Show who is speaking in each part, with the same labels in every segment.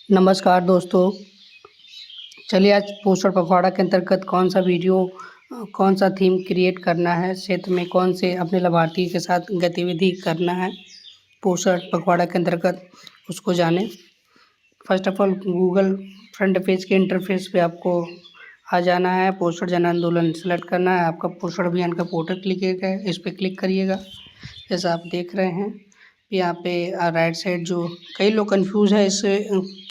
Speaker 1: नमस्कार दोस्तों। चलिए आज पोस्टर पखवाड़ा के अंतर्गत कौन सा थीम क्रिएट करना है, क्षेत्र में कौन से अपने लाभार्थी के साथ गतिविधि करना है पोस्टर पखवाड़ा के अंतर्गत, उसको जानें। First of all Google front page के इंटरफेस पे आपको आ जाना है, पोस्टर जन आंदोलन सेलेक्ट करना है। आपका पोस्टर अभियान का पोर्टल क्लिक है, इस पर क्लिक करिएगा। जैसा आप देख रहे हैं यहाँ पे राइट साइड जो कई लोग कंफ्यूज है इससे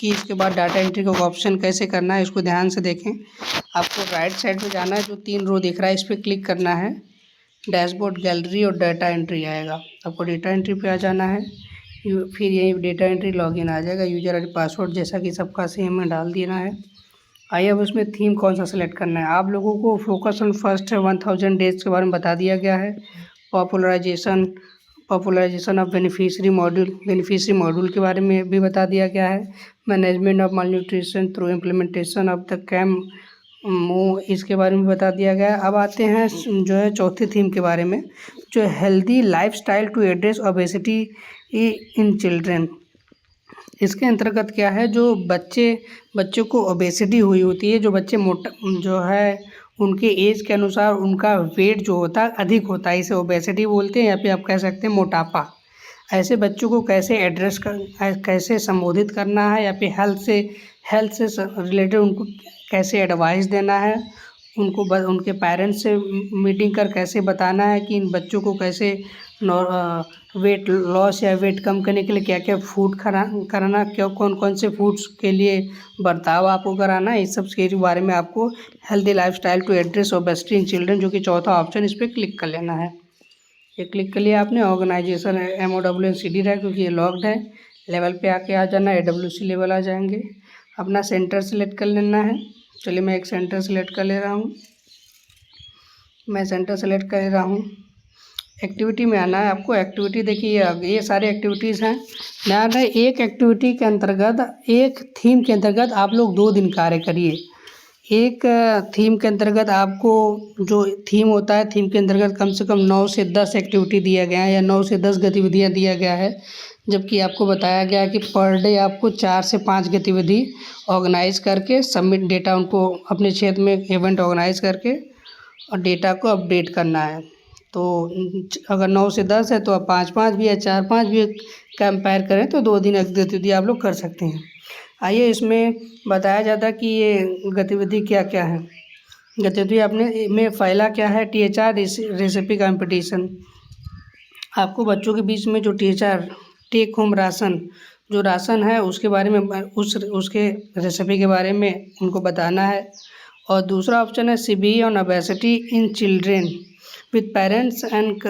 Speaker 1: कि इसके बाद डाटा एंट्री का ऑप्शन कैसे करना है, इसको ध्यान से देखें। आपको राइट साइड पे जाना है, जो 3 रो दिख रहा है इस पर क्लिक करना है। डैशबोर्ड, गैलरी और डाटा एंट्री आएगा। आपको डाटा एंट्री पे आ जाना है। फिर यही डाटा एंट्री लॉगिन आ जाएगा। यूजर आई डी पासवर्ड जैसा कि सबका सेम में डाल देना है। आइए अब उसमें थीम कौन सा सेलेक्ट करना है। आप लोगों को फोकस ऑन फर्स्ट 1000 डेज के बारे में बता दिया गया है। पॉपुलराइजेशन ऑफ बेनिफिशियरी मॉड्यूल के बारे में भी बता दिया गया है। Management of malnutrition through implementation of the CAM इसके बारे में बता दिया गया है। अब आते हैं जो है चौथी थीम के बारे में, जो healthy lifestyle to address obesity in children. इसके अंतर्गत क्या है, जो बच्चों को ओबेसिटी हुई होती है, जो बच्चे मोटा जो है उनके एज के अनुसार उनका वेट जो होता है अधिक होता है, इसे ओबेसिटी बोलते हैं या फिर आप कह सकते हैं मोटापा। ऐसे बच्चों को कैसे संबोधित करना है या फिर हेल्थ से रिलेटेड उनको कैसे एडवाइस देना है, उनके पेरेंट्स से मीटिंग कर कैसे बताना है कि इन बच्चों को कैसे वेट लॉस या वेट कम करने के लिए क्या क्या फूड कराना, कौन से फूड्स के लिए बर्ताव आपको कराना है, इस सब के बारे में आपको healthy lifestyle to address obesity in children, जो कि चौथा ऑप्शन, इस पर क्लिक कर लेना है। ये क्लिक कर लिया आपने। ऑर्गेनाइजेशन MOWNCD रहा क्योंकि ये लॉक्ड है। लेवल पे आके आ जाना, AWC लेवल आ जाएंगे। अपना सेंटर सेलेक्ट कर लेना है। चलिए मैं एक सेंटर सेलेक्ट कर ले रहा हूँ। मैं सेंटर सेलेक्ट कर रहा हूँ। एक्टिविटी में आना है आपको। एक्टिविटी देखिए, ये सारे एक्टिविटीज़ हैं। ध्यान रहे, एक एक्टिविटी के अंतर्गत, एक थीम के अंतर्गत आप लोग 2 दिन कार्य करिए। एक थीम के अंतर्गत आपको जो थीम होता है, थीम के अंतर्गत कम से कम 9 से 10 एक्टिविटी दिया गया है या 9 से 10 गतिविधियाँ दिया गया है, जबकि आपको बताया गया है कि पर डे आपको 4 से 5 गतिविधि ऑर्गेनाइज करके सबमिट डेटा, उनको अपने क्षेत्र में इवेंट ऑर्गेनाइज करके और डेटा को अपडेट करना है। तो अगर 9 से 10 है तो आप 5-5 भी या 4-5 भी कंपेयर करें तो 2 दिन गतिविधि आप लोग कर सकते हैं। आइए इसमें बताया जाता है कि ये गतिविधि क्या क्या है। गतिविधि आपने में पहला क्या है, THR रेसिपी कंपटीशन। आपको बच्चों के बीच में जो THR टेक होम राशन, जो राशन है उसके बारे में, उसके रेसिपी के बारे में उनको बताना है। और दूसरा ऑप्शन है CBE on obesity in children with parents and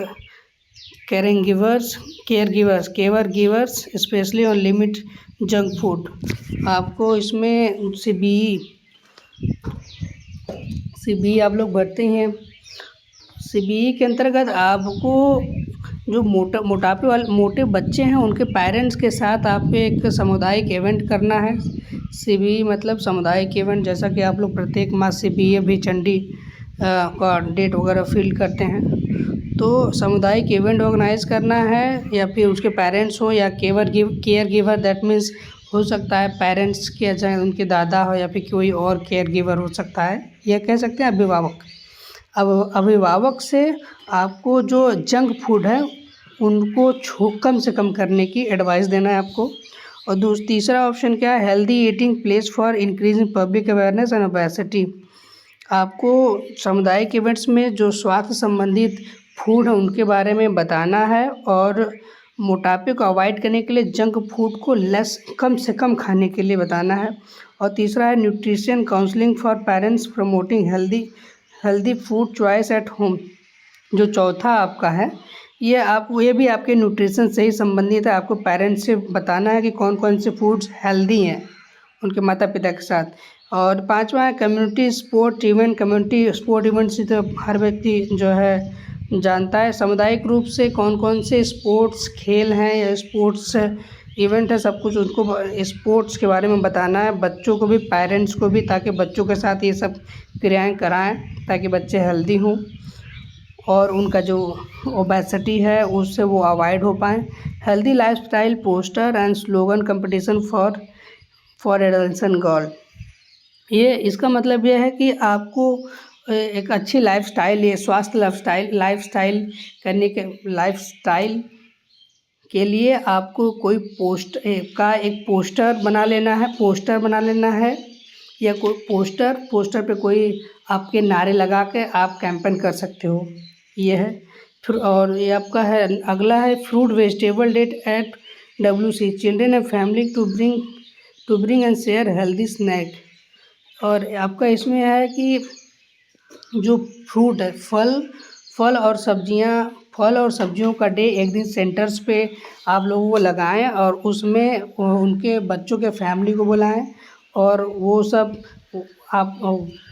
Speaker 1: care givers specially on limit junk food. आपको इसमें CBE आप लोग भरते हैं। CBE के अंतर्गत आपको जो मोटे बच्चे हैं उनके पेरेंट्स के साथ आपको एक सामुदायिक इवेंट करना है। CBE मतलब सामुदायिक इवेंट, जैसा कि आप लोग प्रत्येक माह CBE भी चंडी का डेट वगैरह फिल करते हैं। तो सामुदायिक इवेंट ऑर्गेनाइज करना है, या फिर उसके पेरेंट्स हो या केयर गिवर, दैट मीन्स हो सकता है पेरेंट्स के, चाहे उनके दादा हो या फिर कोई और केयर गिवर हो सकता है, यह कह सकते हैं अभिभावक। अब अभिभावक से आपको जो जंक फूड है उनको कम से कम करने की एडवाइस देना है आपको। और तीसरा ऑप्शन क्या है, healthy eating place for increasing public awareness and obesity. आपको सामुदायिक इवेंट्स में जो स्वास्थ्य संबंधित फूड है उनके बारे में बताना है और मोटापे को अवॉइड करने के लिए जंक फूड को कम से कम खाने के लिए बताना है। और तीसरा है nutrition counselling for parents promoting healthy food choice at home. जो चौथा आपका है, ये भी आपके न्यूट्रिशन से ही संबंधित है। आपको पेरेंट्स से बताना है कि कौन कौन से फूड्स हेल्दी हैं उनके माता पिता के साथ। और पांचवा है कम्युनिटी स्पोर्ट इवेंट से तो हर व्यक्ति जो है जानता है। सामुदायिक रूप से कौन कौन से स्पोर्ट्स खेल हैं या स्पोर्ट्स इवेंट है, सब कुछ उनको स्पोर्ट्स के बारे में बताना है, बच्चों को भी पेरेंट्स को भी, ताकि बच्चों के साथ ये सब क्रियाएँ कराएं ताकि बच्चे हेल्दी हों और उनका जो ओबेसिटी है उससे वो अवॉइड हो पाएँ। Healthy lifestyle poster and slogan competition for एडल्सन girl. ये इसका मतलब ये है कि आपको एक अच्छी लाइफस्टाइल, ये स्वास्थ्य लाइफस्टाइल के लिए आपको कोई एक पोस्टर बना लेना है या कोई पोस्टर पे कोई आपके नारे लगा के आप कैंपेन कर सकते हो। ये है। फिर और ये आपका है, अगला है fruit vegetable date at WC children and family to bring and share healthy snack. और आपका इसमें है कि जो फ्रूट है, फल और सब्जियों का डे एक दिन सेंटर्स पे आप लोगों को लगाएं और उसमें उनके बच्चों के फैमिली को बुलाएं और वो सब आप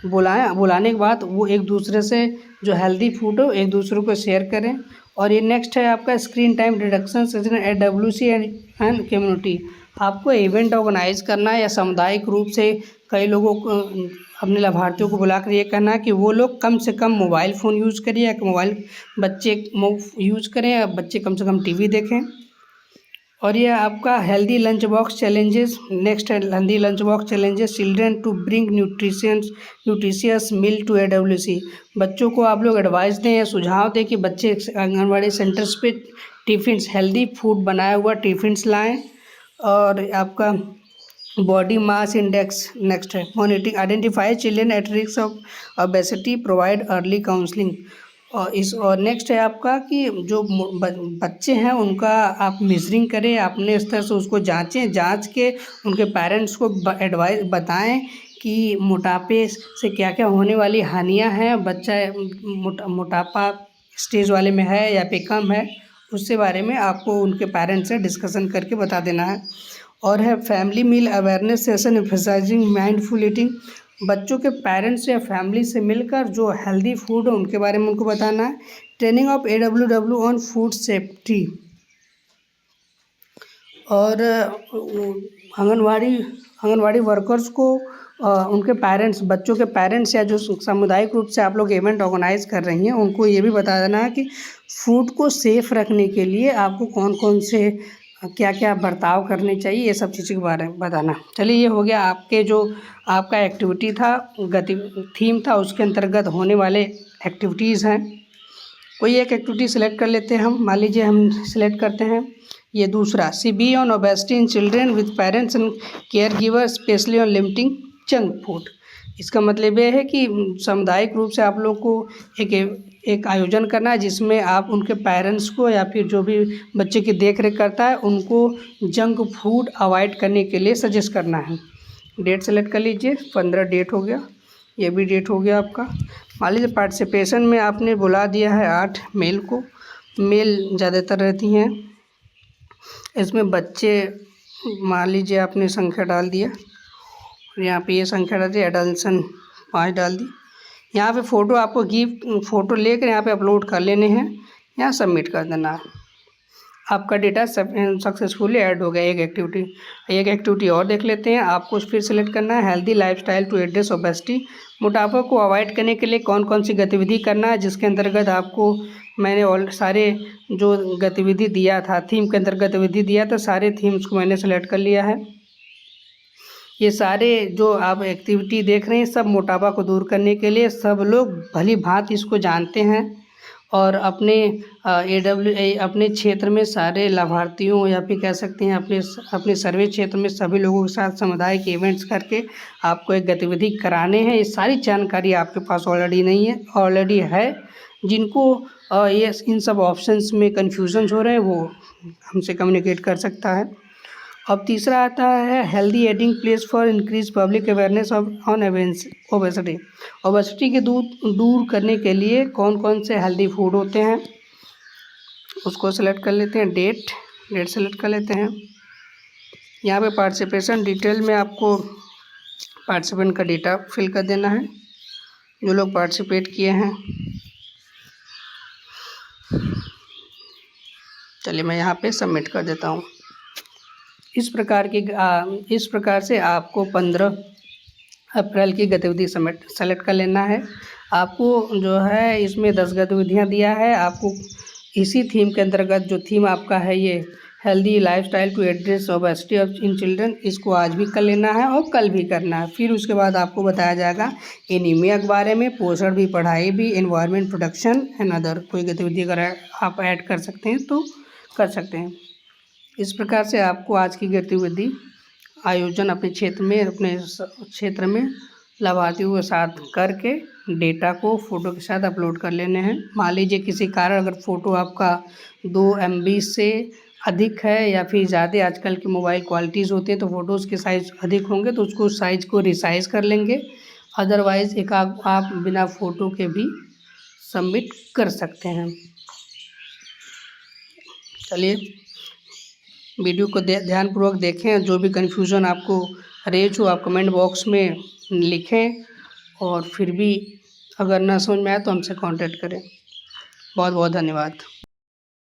Speaker 1: बुलाने के बाद वो एक दूसरे से जो हेल्दी फूड हो एक दूसरे को शेयर करें। और ये नेक्स्ट है आपका screen time reduction session at WC and community. आपको इवेंट ऑर्गेनाइज करना है या सामुदायिक रूप से कई लोगों को अपने लाभार्थियों को बुलाकर ये कहना है कि वो लोग कम से कम मोबाइल फ़ोन यूज़ करें या मोबाइल बच्चे यूज़ करें या बच्चे कम से कम टीवी देखें। और ये आपका healthy lunch box challenges, next है healthy lunch box challenges children to bring nutritious meal to WC। बच्चों को आप लोग एडवाइस दें या सुझाव दें कि बच्चे आंगनबाड़ी सेंटर्स पे टिफ़िन्स, हेल्दी फूड बनाया हुआ टिफ़िन्स लाएं। और आपका बॉडी मास इंडेक्स नेक्स्ट है monitoring, identify children at risk of obesity, provide early counselling. और नेक्स्ट है आपका कि जो बच्चे हैं उनका आप मेजरिंग करें, अपने स्तर से उसको जांच के उनके पेरेंट्स को एडवाइस बताएं कि मोटापे से क्या क्या होने वाली हानियां हैं, बच्चा मोटापा स्टेज वाले में है या फिर कम है, उसके बारे में आपको उनके पेरेंट्स से डिस्कशन करके बता देना है। और है family meal awareness session emphasizing mindful eating. बच्चों के पेरेंट्स या फैमिली से मिलकर जो हेल्दी फूड है उनके बारे में उनको बताना है। Training of AWW on food safety. और आंगनवाड़ी वर्कर्स को उनके पेरेंट्स, बच्चों के पेरेंट्स या जो सामुदायिक रूप से आप लोग इवेंट ऑर्गेनाइज कर रही हैं उनको ये भी बता देना है कि फूड को सेफ़ रखने के लिए आपको कौन कौन से क्या क्या बर्ताव करने चाहिए, ये सब चीज़ों के बारे में बताना। चलिए ये हो गया आपके जो आपका एक्टिविटी था, थीम था, उसके अंतर्गत होने वाले एक्टिविटीज़ हैं। कोई एक एक्टिविटी सेलेक्ट कर लेते हैं हम। मान लीजिए हम सेलेक्ट करते हैं ये दूसरा, CB on obesity in children with parents and care giver specially on limiting junk food. इसका मतलब ये है कि सामुदायिक रूप से आप लोग को एक आयोजन करना है जिसमें आप उनके पेरेंट्स को या फिर जो भी बच्चे की देख रेख करता है उनको जंक फूड अवॉइड करने के लिए सजेस्ट करना है। डेट सेलेक्ट कर लीजिए, 15 डेट हो गया, ये भी डेट हो गया आपका। मान लीजिए पार्टिसिपेशन में आपने बुला दिया है 8 मेल को, मेल ज़्यादातर रहती हैं इसमें। बच्चे मान लीजिए आपने संख्या डाल दिया, यहाँ पे ये संख्या डाल दी, एडल्सन 5 डाल दी। यहाँ पे फ़ोटो आपको फ़ोटो लेकर यहाँ पे अपलोड कर लेने हैं, यहाँ सबमिट कर देना है। आपका डेटा सक्सेसफुली ऐड हो गया। एक एक्टिविटी और देख लेते हैं। आपको फिर सेलेक्ट करना है healthy lifestyle to address obesity. मोटापा को अवॉइड करने के लिए कौन कौन सी गतिविधि करना है, जिसके अंतर्गत आपको मैंने सारे जो गतिविधि दिया था, थीम के अंतर्गत गतिविधि दिया था, सारे थीम्स को मैंने सेलेक्ट कर लिया है। ये सारे जो आप एक्टिविटी देख रहे हैं सब मोटापा को दूर करने के लिए, सब लोग भली भांति इसको जानते हैं और अपने क्षेत्र में सारे लाभार्थियों या फिर कह सकते हैं अपने सर्वे क्षेत्र में सभी लोगों के साथ सामुदायिक इवेंट्स करके आपको एक गतिविधि कराने हैं। ये सारी जानकारी आपके पास ऑलरेडी है। जिनको ये इन सब ऑप्शंस में कन्फ्यूजन हो रहे हैं वो हमसे कम्युनिकेट कर सकता है। अब तीसरा आता है healthy eating place for increase public awareness on obesity. Obesity के दूर करने के लिए कौन कौन से हेल्दी फूड होते हैं उसको सेलेक्ट कर लेते हैं। डेट सेलेक्ट कर लेते हैं। यहाँ पे पार्टिसिपेशन डिटेल में आपको पार्टिसिपेंट का डेटा फिल कर देना है, जो लोग पार्टिसिपेट किए हैं। चलिए मैं यहाँ पे सबमिट कर देता हूँ। इस प्रकार से आपको 15 अप्रैल की गतिविधि सेलेक्ट कर लेना है। आपको जो है इसमें 10 गतिविधियाँ दिया है। आपको इसी थीम के अंतर्गत, जो थीम आपका है ये healthy lifestyle to address obesity of in children, इसको आज भी कर लेना है और कल भी करना है। फिर उसके बाद आपको बताया जाएगा एनीमिया के बारे में, पोषण भी, पढ़ाई भी, एनवायरनमेंट प्रोटेक्शन एंड अदर। कोई गतिविधि अगर आप ऐड कर सकते हैं तो कर सकते हैं। इस प्रकार से आपको आज की गतिविधि आयोजन अपने क्षेत्र में लाभार्थियों के साथ करके डेटा को फ़ोटो के साथ अपलोड कर लेने हैं। मान लीजिए किसी कारण अगर फ़ोटो आपका 2 MB से अधिक है या फिर ज़्यादा आजकल की मोबाइल क्वालिटीज़ होती है तो फ़ोटोज़ के साइज़ अधिक होंगे तो उसको साइज़ को रिसाइज़ कर लेंगे। अदरवाइज़ एक आप बिना फ़ोटो के भी सबमिट कर सकते हैं। चलिए वीडियो को ध्यानपूर्वक देखें। जो भी कन्फ्यूज़न आपको रेज हो आप कमेंट बॉक्स में लिखें, और फिर भी अगर ना समझ में आए तो हमसे कांटेक्ट करें। बहुत बहुत धन्यवाद।